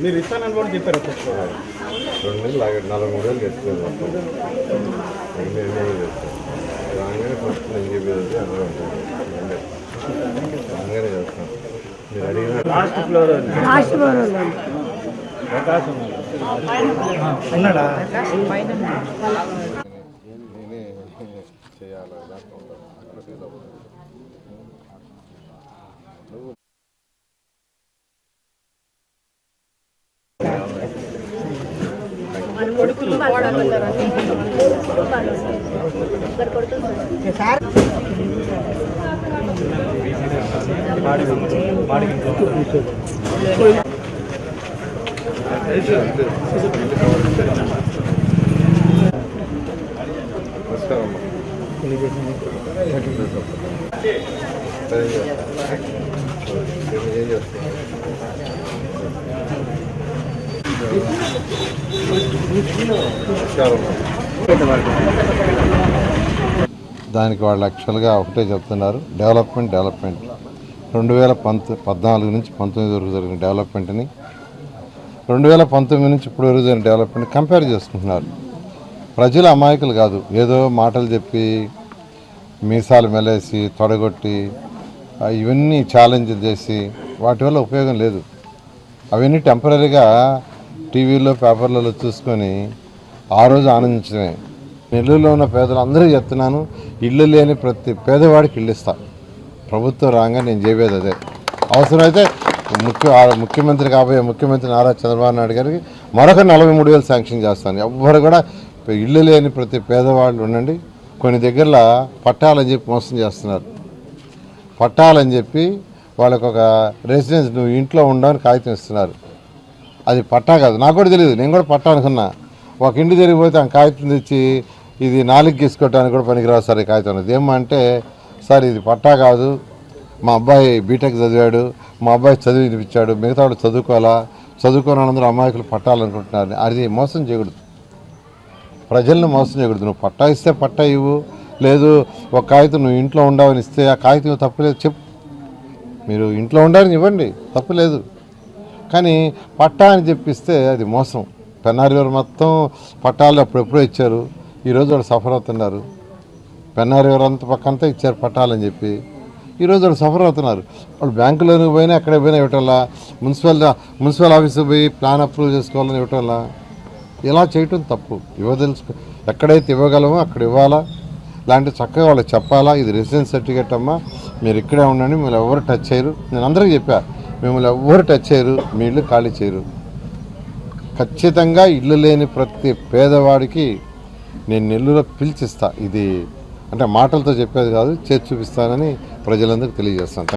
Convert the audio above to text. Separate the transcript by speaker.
Speaker 1: మీరు ఇస్తానని కూడా చెప్పారు.
Speaker 2: 2 నెలలు 43 వేలు తెచ్చుకోవాలి. రాగానే ఫస్ట్ నేను చెప్పేది అందరూ ఉంటాను. రాగానే చేస్తాను. మీరు అడిగిన
Speaker 1: లాస్ట్ ఫ్లోర్ ప్రకాశం ఉన్నాడా?
Speaker 2: నేనే చేయాలి. దానికి వాళ్ళు యాక్చువల్గా ఒకటే చెప్తున్నారు, డెవలప్మెంట్ 2014 నుంచి 19 వరకు జరిగిన డెవలప్మెంట్ని 2019 నుంచి ఇప్పుడు వరకు జరిగిన డెవలప్మెంట్ కంపేర్ చేసుకుంటున్నారు. ప్రజలు అమాయకులు కాదు, ఏదో మాటలు చెప్పి మీసాలు మెలేసి తొడగొట్టి ఇవన్నీ ఛాలెంజ్లు చేసి వాటి వల్ల ఉపయోగం లేదు. అవన్నీ టెంపరీగా టీవీలో పేపర్లలో చూసుకొని ఆ రోజు ఆనందించడమే. నెల్లూరులో ఉన్న పేదలందరికీ చెప్తున్నాను, ఇల్లు లేని ప్రతి పేదవాడికి ఇల్లు ఇస్తా. ప్రభుత్వం రాగా నేను చెప్పేది అదే. అవసరమైతే ముఖ్యమంత్రి కాబోయే ముఖ్యమంత్రి నారా చంద్రబాబు నాయుడు గారికి మరొక 43,000 శాంక్షన్ చేస్తాను. ఎవ్వరు కూడా ఇల్లు లేని ప్రతి పేదవాళ్ళు ఉండండి. కొన్ని దగ్గరలో పట్టాలని చెప్పి మోసం చేస్తున్నారు. పట్టాలని చెప్పి వాళ్ళకు ఒక రెసిడెన్స్ నువ్వు ఇంట్లో ఉండవని కాగితం ఇస్తున్నారు. అది పట్టా కాదు, నాకు కూడా తెలియదు. నేను కూడా పట్టా అనుకున్నా. ఒక ఇంటి జరిగిపోతే ఆ కాగితం తెచ్చి ఇది 4 గీసుకోవడానికి కూడా పనికిరాదు సార్ ఈ కాగితం. అదేమంటే సార్ ఇది పట్టా కాదు, మా అబ్బాయి బీటెక్ చదివాడు, మా అబ్బాయి చదివి వినిపించాడు, మిగతా వాళ్ళు చదువుకోని అందరూ అమాయకులు పట్టాలనుకుంటున్నారు. అది మోసం చేయకూడదు, ప్రజలను మోసం చేయకూడదు. నువ్వు పట్టా ఇస్తే పట్టా ఇవ్వు, లేదు ఒక కాగితం నువ్వు ఇంట్లో ఉండవని ఇస్తే ఆ కాగితం తప్పులేదు చెప్పు. మీరు ఇంట్లో ఉండాలని ఇవ్వండి, తప్పులేదు. కానీ పట్టా అని చెప్పిస్తే అది మోసం. పెన్నారి వారు మొత్తం పట్టాలు అప్పుడెప్పుడో ఇచ్చారు, ఈరోజు వాళ్ళు సఫర్ అవుతున్నారు. పెన్నారి వారు అంత పక్కంతా ఇచ్చారు పట్టాలని చెప్పి, ఈరోజు వాళ్ళు సఫర్ అవుతున్నారు. వాళ్ళు బ్యాంకులోకి పోయినా ఎక్కడ పోయినా ఇవ్వటంలా, మున్సిపల్ ఆఫీస్కి పోయి ప్లాన్ అప్రూవ్ చేసుకోవాలని ఇవ్వటంలా. ఇలా చేయటం తప్పు. తెలుసుకో, ఎక్కడైతే ఇవ్వగలమో అక్కడ ఇవ్వాలా. ఇలాంటి చక్కగా వాళ్ళకి చెప్పాలా, ఇది రెసిడెన్స్ సర్టిఫికేట్ అమ్మా, మీరు ఇక్కడే ఉండండి, మిమ్మల్ని ఎవరు టచ్ చేయరు. నేను అందరికీ చెప్పా, మిమ్మల్ని ఎవరు టచ్ చేయరు, మీ ఇల్లు ఖాళీ చేయరు. ఖచ్చితంగా ఇల్లు లేని ప్రతి పేదవాడికి నేను నెల్లూరులో పిలిచిస్తా. ఇది అంటే మాటలతో చెప్పేది కాదు, చేసి చూపిస్తానని ప్రజలందరికీ తెలియజేస్తాను.